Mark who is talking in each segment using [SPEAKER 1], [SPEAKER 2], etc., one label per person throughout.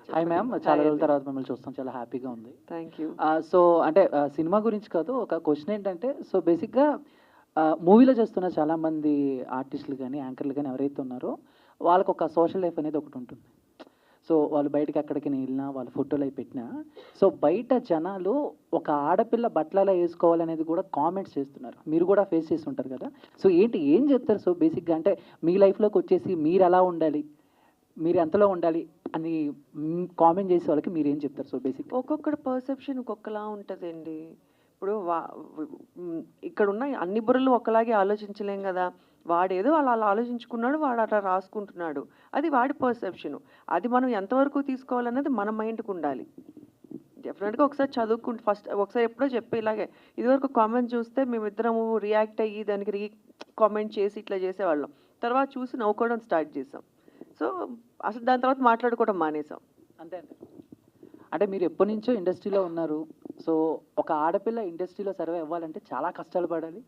[SPEAKER 1] Hi ma'am, చాలా రోజుల తర్వాత మిమ్మల్ని చూస్తాం, చాలా హ్యాపీగా ఉంది.
[SPEAKER 2] Thank you.
[SPEAKER 1] సో అంటే సినిమా గురించి కాదు, ఒక క్వశ్చన్ ఏంటంటే, సో బేసిక్‌గా మూవీలో చేస్తున్న చాలామంది ఆర్టిస్టులు గానీ, యాంకర్‌లు గానీ ఎవరైతే ఉన్నారో, వాళ్ళకొక సోషల్ లైఫ్ అనేది ఒకటుంటుంది. సో వాళ్ళు బయటకి ఎక్కడికైనా వెళ్ళినా, వాళ్ళ ఫోటోలవి పెట్టినా, సో బయట జనాలు ఒక ఆడపిల్ల బట్టలెలా ఏసుకోవాలనేది కూడా కామెంట్స్ చేస్తున్నారు. మీరు కూడా ఫేస్ చేసి ఉంటారు కదా! సో ఏంటి, ఏం చెప్తారు? సో బేసిక్‌గా అంటే మీ లైఫ్‌లోకొచ్చేసి మీరెలా ఉండాలి? మీరు ఎంతలో ఉండాలి అని కామెంట్ చేసే వాళ్ళకి మీరేం చెప్తారు? సో బేసిక్
[SPEAKER 2] ఒక్కొక్కడి పర్సెప్షన్ ఒక్కొక్కలా ఉంటుందండి. ఇప్పుడు ఇక్కడున్న అన్ని బుర్రలు ఒకలాగే ఆలోచించలేం కదా! వాడేదో అలా అలా ఆలోచించుకున్నాడు, వాడు అట్లా రాసుకుంటున్నాడు. అది వాడి పర్సెప్షను. అది మనం ఎంతవరకు తీసుకోవాలన్నది మన మైండ్‌కి ఉండాలి. డెఫినెట్‌గా ఒకసారి చదువుకుంటే ఫస్ట్ ఒకసారి ఎప్పుడో చెప్పా ఇలాగే. ఇదివరకు కామెంట్ చూస్తే మేమిద్దరము రియాక్ట్ అయ్యి దానికి కామెంట్ చేసి ఇట్లా చేసేవాళ్ళం. తర్వాత చూసి నవ్వుకోవడం స్టార్ట్ చేసాం. సో, అసలు దాని తర్వాత మాట్లాడుకోవడం మానేసాం.
[SPEAKER 1] అంతే అంతే. అంటే మీరు ఎప్పటినుంచో ఇండస్ట్రీలో ఉన్నారు. సో ఒక ఆడపిల్ల ఇండస్ట్రీలో సర్వైవ్ అవ్వాలంటే చాలా కష్టాలు పడాలి,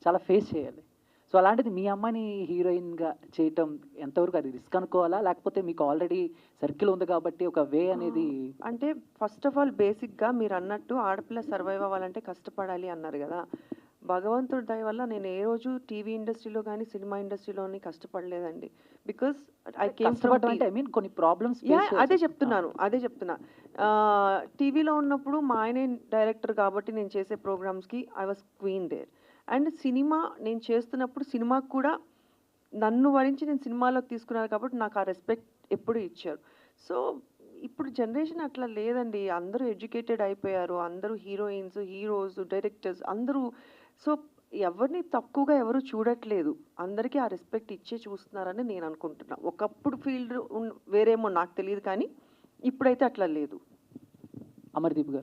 [SPEAKER 1] చాలా ఫేస్ చేయాలి. సో అలాంటిది మీ అమ్మాయిని హీరోయిన్‌గా చేయటం ఎంతవరకు అది రిస్క్ అనుకోవాలా? లేకపోతే మీకు ఆల్రెడీ సర్కిల్ ఉంది కాబట్టి ఒక వే అనేది
[SPEAKER 2] అంటే ఫస్ట్ ఆఫ్ ఆల్ బేసిక్‌గా మీరన్నట్టు ఆడపిల్ల సర్వైవ్ అవ్వాలంటే కష్టపడాలి అన్నారు గదా! భగవంతుడి దయ వల్ల నేను ఏ రోజు టీవీ ఇండస్ట్రీలో గానీ, సినిమా ఇండస్ట్రీలోని కష్టపడలేదండి. బికాజ్ ఐ కేమ్ ఫ్రమ్
[SPEAKER 1] కష్టపడడం అంటే ఐ మీన్ కొన్ని ప్రాబ్లమ్స్
[SPEAKER 2] అదే చెప్తున్నాను. అదే చెప్తున్నా. టీవీలో ఉన్నప్పుడు మా ఆయనే డైరెక్టర్ కాబట్టి నేను చేసే ప్రోగ్రామ్స్‌కి I was queen there. And cinema నేను చేస్తున్నప్పుడు సినిమాకి కూడా నన్ను వరించి నేను సినిమాలోకి తీసుకున్నారు కాబట్టి నాకు ఆ రెస్పెక్ట్ ఎప్పుడూ ఇచ్చారు. సో, ఇప్పుడు జనరేషన్ అట్లా లేదండి. అందరూ ఎడ్యుకేటెడ్ అయిపోయారు. అందరూ హీరోయిన్స్, హీరోస్, డైరెక్టర్స్ అందరూ. సో, ఎవరిని తక్కువగా ఎవరు చూడట్లేదు. అందరికీ ఆ రెస్పెక్ట్ ఇచ్చే చూస్తున్నారని నేను అనుకుంటున్నా. ఒకప్పుడు ఫీల్డ్ వేరేమో నాకు తెలీదు కానీ, ఇప్పుడైతే అట్లా లేదు.
[SPEAKER 1] అమర్దీప్ గారు.